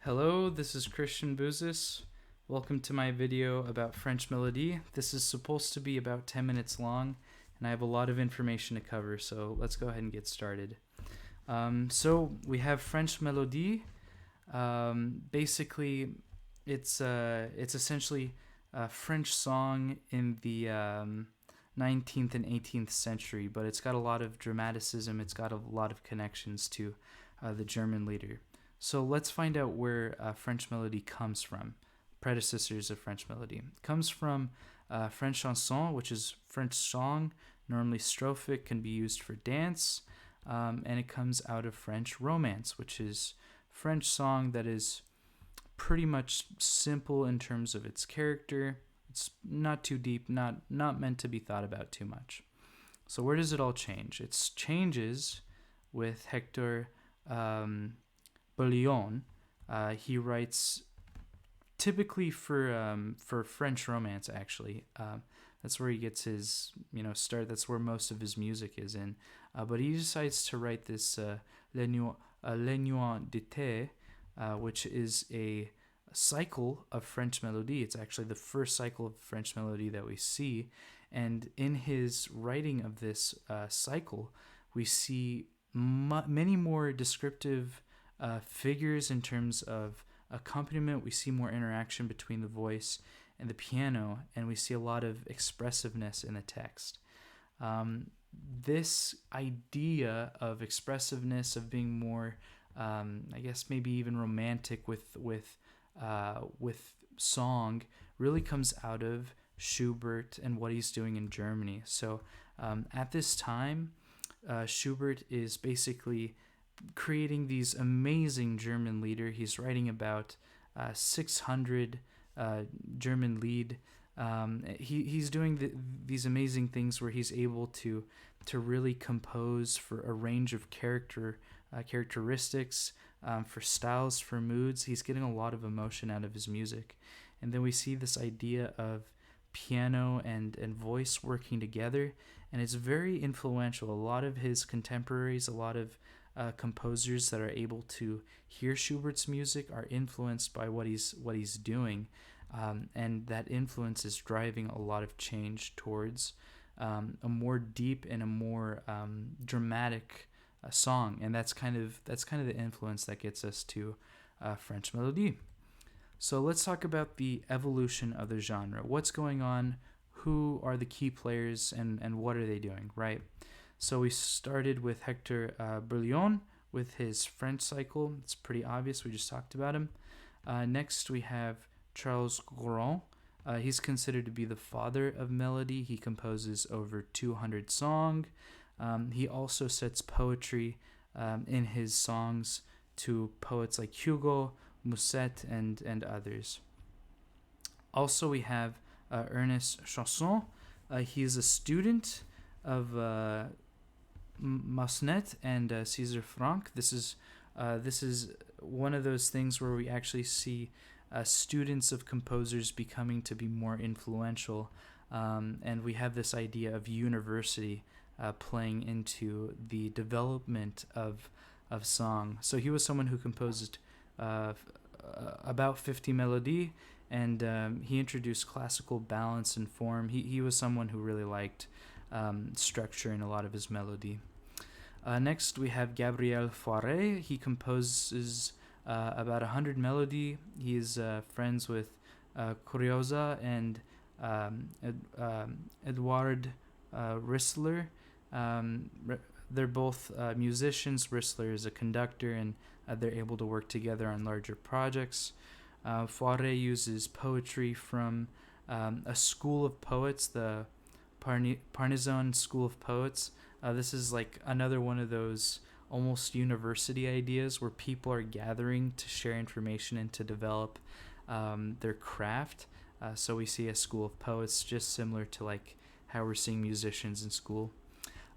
Hello, this is Christian Bouzis. Welcome to my video about French Melodie. This is supposed to be about 10 minutes long, and I have a lot of information to cover, so let's go ahead and get started. So we have French Melodie. Basically, it's essentially a French song in the 19th and 18th century, but it's got a lot of dramaticism. It's got a lot of connections to the German leader. So let's find out where French Melodie comes from. Predecessors of French Melodie. It comes from French chanson, which is French song, normally strophic, can be used for dance, and it comes out of French romance, which is French song that is pretty much simple in terms of its character. It's not too deep, not meant to be thought about too much. So where does it all change? It changes with Hector Berlioz. He writes typically for French romance. Actually, that's where he gets his start. That's where most of his music is in. But he decides to write this Les Nuits d'été, which is a cycle of French Melodie. It's actually the first cycle of French Melodie that we see, and in his writing of this cycle, we see many more descriptive figures in terms of accompaniment. We see more interaction between the voice and the piano, and we see a lot of expressiveness in the text. This idea of expressiveness, of being more, I guess maybe even romantic with song, really comes out of Schubert and what he's doing in Germany. So at this time, Schubert is basically creating these amazing German lieder. He's writing about 600 German Lied. He's doing these amazing things where he's able to really compose for a range of characteristics, for styles, for moods. He's getting a lot of emotion out of his music. And then we see this idea of piano and voice working together, and it's very influential. A lot of his contemporaries, a lot of composers that are able to hear Schubert's music are influenced by what he's doing, and that influence is driving a lot of change towards a more deep and a more dramatic song, and that's kind of the influence that gets us to French Melodie. So let's talk about the evolution of the genre. What's going on? Who are the key players, and what are they doing, right? So we started with Hector Berlioz with his French cycle. It's pretty obvious. We just talked about him. Next, we have Charles Gouraud. He's considered to be the father of melody. He composes over 200 songs. He also sets poetry in his songs to poets like Hugo, Musset, and others. Also, we have Ernest Chausson. He is a student of Massenet and Caesar Franck. This is one of those things where we actually see students of composers becoming to be more influential, and we have this idea of university playing into the development of song. So he was someone who composed about 50 melodies, and he introduced classical balance and form. He was someone who really liked structure in a lot of his melody. Next, we have Gabriel Fauré. He composes about 100 melody. He is friends with Curiosa and Edouard Rissler. They're both musicians. Rissler is a conductor, and they're able to work together on larger projects. Fauré uses poetry from a school of poets, the Parnason School of Poets. This is like another one of those almost university ideas where people are gathering to share information and to develop their craft. So we see a school of poets, just similar to like how we're seeing musicians in school.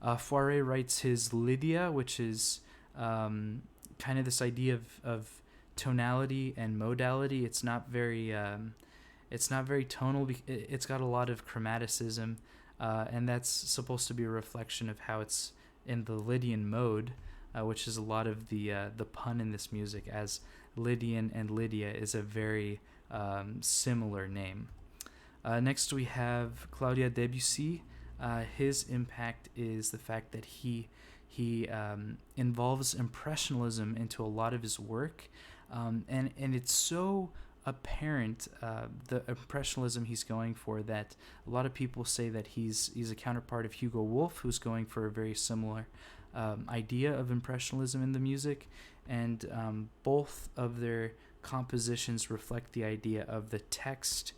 Fauré writes his Lydia, which is kind of this idea of tonality and modality. It's not very tonal. It's got a lot of chromaticism. And that's supposed to be a reflection of how it's in the Lydian mode, which is a lot of the pun in this music, as Lydian and Lydia is a very similar name. Next, we have Claudia Debussy. His impact is the fact that he involves impressionism into a lot of his work, and it's so apparent, the impressionism he's going for, that a lot of people say that he's a counterpart of Hugo Wolf, who's going for a very similar idea of impressionism in the music, and both of their compositions reflect the idea of the text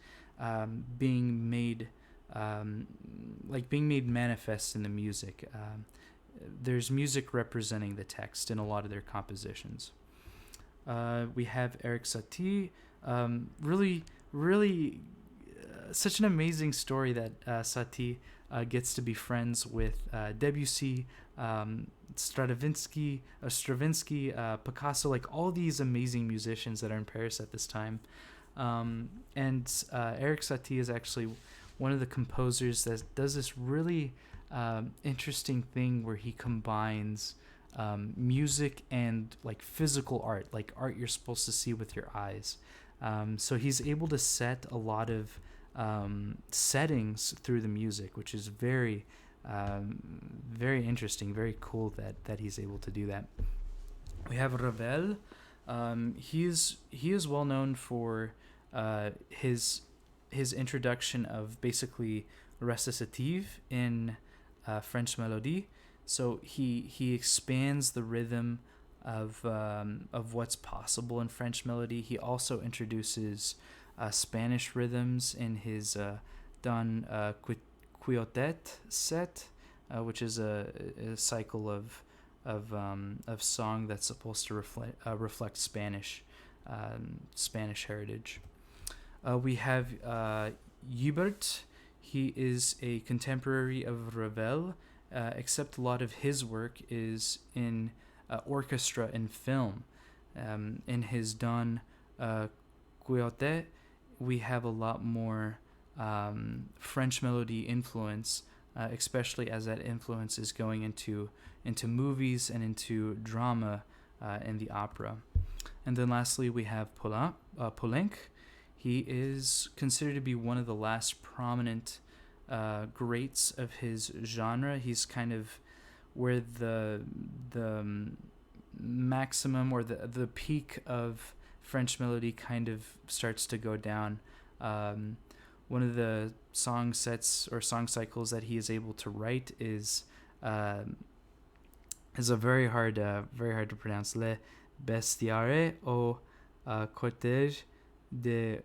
being made being made manifest in the music. There's music representing the text in a lot of their compositions. We have Eric Satie. Really, such an amazing story that Satie gets to be friends with Debussy, Stravinsky, Picasso, like all these amazing musicians that are in Paris at this time. And Eric Satie is actually one of the composers that does this really interesting thing where he combines music and like physical art, like art you're supposed to see with your eyes. So he's able to set a lot of settings through the music, which is very interesting, very cool that he's able to do that. We have Ravel. He is well known for his introduction of basically recitative in French Melodie. So he expands the rhythm of what's possible in French Melodie. He also introduces Spanish rhythms in his Don Quixote set, which is a cycle of song that's supposed to reflect Spanish heritage. We have Joubert. He is a contemporary of Ravel, except a lot of his work is in orchestra and film. In his Don Quixote, we have a lot more French Melodie influence, especially as that influence is going into movies and into drama in the opera. And then lastly, we have Poulenc. He is considered to be one of the last prominent greats of his genre. He's kind of where the maximum or the peak of French Melodie kind of starts to go down. One of the song sets or song cycles that he is able to write is a very hard to pronounce. Le Bestiaire au Cortège de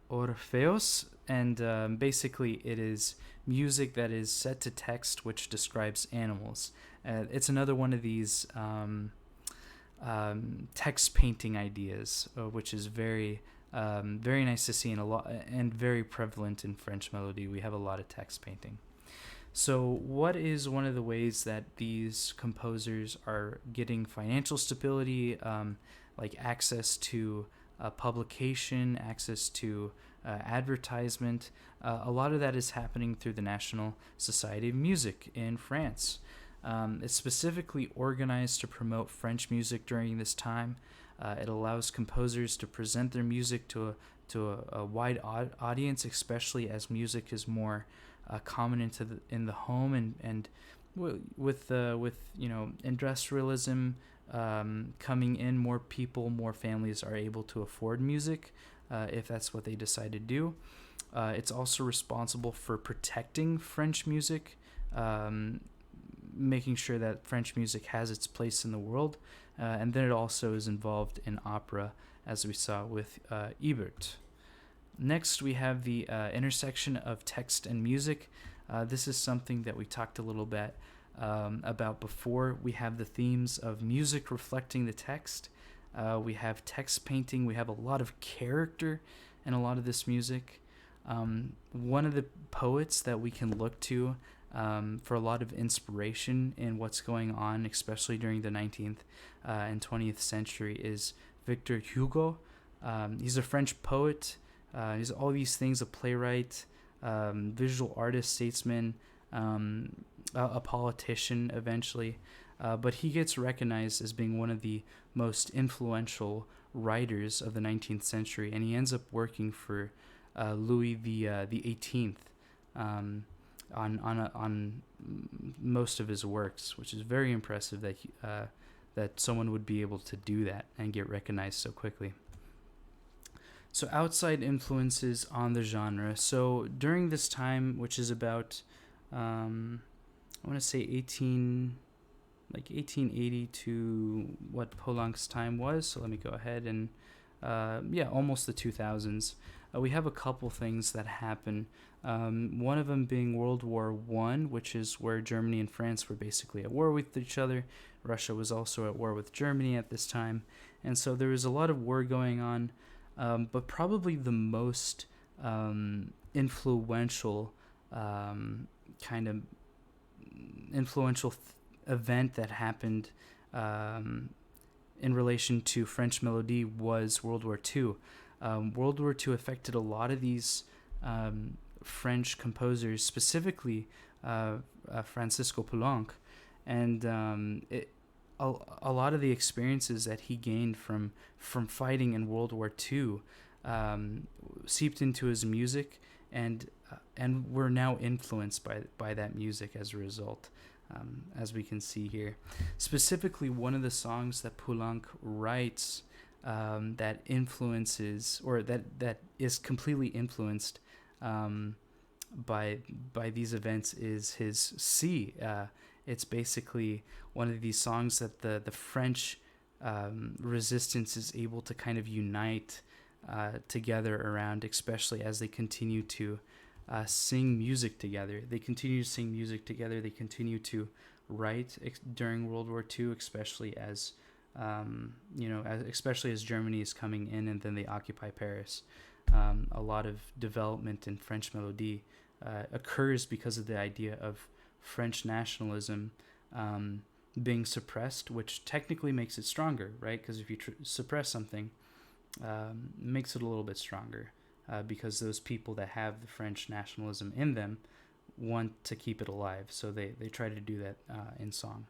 Orpheus, and basically it is music that is set to text which describes animals. It's another one of these text painting ideas, which is very nice to see, and very prevalent in French Melodie. We have a lot of text painting. So what is one of the ways that these composers are getting financial stability, like access to publication, access to advertisement? A lot of that is happening through the National Society of Music in France. It's specifically organized to promote French music during this time. It allows composers to present their music to a wide audience, especially as music is more common in the home, and with industrialism coming in, more people, more families are able to afford music if that's what they decide to do. It's also responsible for protecting French music, making sure that French music has its place in the world, and then it also is involved in opera, as we saw with Ebert. Next, we have the intersection of text and music. This is something that we talked a little bit about before. We have the themes of music reflecting the text. We have text painting. We have a lot of character in a lot of this music. One of the poets that we can look to for a lot of inspiration in what's going on, especially during the 19th and 20th century, is Victor Hugo. He's a French poet. He's all these things: a playwright, visual artist, statesman, a politician eventually. but he gets recognized as being one of the most influential writers of the 19th century, and he ends up working for Louis the 18th on most of his works, which is very impressive that someone would be able to do that and get recognized so quickly. So outside influences on the genre. So during this time, which is about, I want to say 1880 to what Poulenc's time was. So let me go ahead and, almost the 2000s. We have a couple things that happen. One of them being World War One, which is where Germany and France were basically at war with each other. Russia was also at war with Germany at this time, and so there was a lot of war going on. But probably the most influential event that happened in relation to French Melodie was World War II. World War II affected a lot of these French composers, specifically Francisco Poulenc, and a lot of the experiences that he gained from fighting in World War II seeped into his music, and were now influenced by that music as a result, as we can see here. Specifically, one of the songs that Poulenc writes that influences, or that is completely influenced by these events, is his C. It's basically one of these songs that the French resistance is able to kind of unite together around, especially as they continue to sing music together. They continue to sing music together. They continue to write during World War II, especially as especially as Germany is coming in and then they occupy Paris. A lot of development in French Melodie occurs because of the idea of French nationalism being suppressed, which technically makes it stronger, right? Because if you suppress something, it makes it a little bit stronger, because those people that have the French nationalism in them want to keep it alive, so they try to do that in song.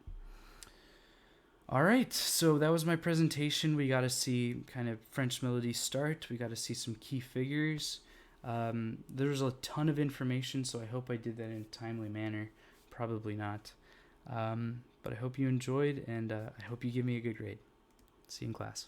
All right, so that was my presentation. We got to see kind of French Melodie start. We got to see some key figures. There's a ton of information, so I hope I did that in a timely manner. Probably not. But I hope you enjoyed, and I hope you give me a good grade. See you in class.